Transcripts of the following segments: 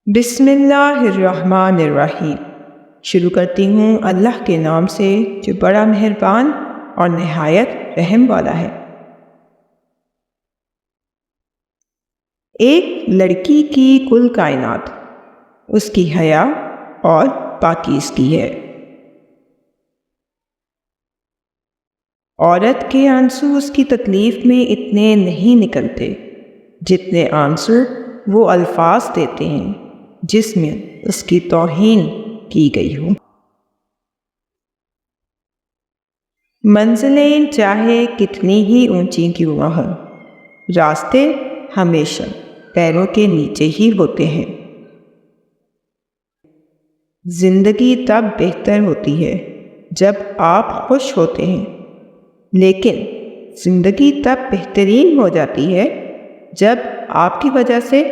بسم اللہ الرحمن الرحیم۔ شروع کرتی ہوں اللہ کے نام سے جو بڑا مہربان اور نہایت رحم والا ہے۔ ایک لڑکی کی کل کائنات اس کی حیا اور پاکیزگی ہے۔ عورت کے آنسو اس کی تکلیف میں اتنے نہیں نکلتے جتنے آنسو وہ الفاظ دیتے ہیں جس میں اس کی توہین کی گئی ہو۔ منزلیں چاہے کتنی ہی اونچی کیوں نہ ہوں، راستے ہمیشہ پیروں کے نیچے ہی ہوتے ہیں۔ زندگی تب بہتر ہوتی ہے جب آپ خوش ہوتے ہیں، لیکن زندگی تب بہترین ہو جاتی ہے جب آپ کی وجہ سے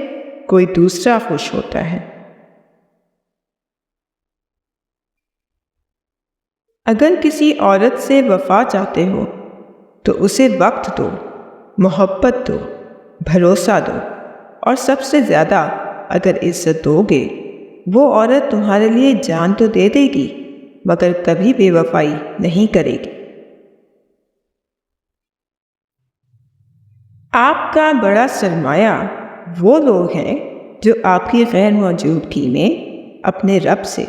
کوئی دوسرا خوش ہوتا ہے۔ اگر کسی عورت سے وفا چاہتے ہو تو اسے وقت دو، محبت دو، بھروسہ دو، اور سب سے زیادہ اگر عزت دو گے، وہ عورت تمہارے لیے جان تو دے دے گی مگر کبھی بے وفائی نہیں کرے گی۔ آپ کا بڑا سرمایہ وہ لوگ ہیں جو آپ کی غیر موجودگی میں اپنے رب سے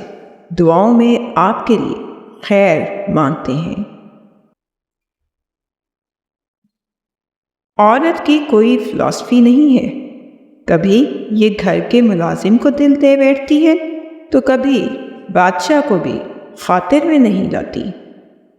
دعاؤں میں آپ کے لیے خیر مانگتے ہیں۔ عورت کی کوئی فلسفی نہیں ہے، کبھی یہ گھر کے ملازم کو دل دے بیٹھتی ہے تو کبھی بادشاہ کو بھی خاطر میں نہیں لاتی۔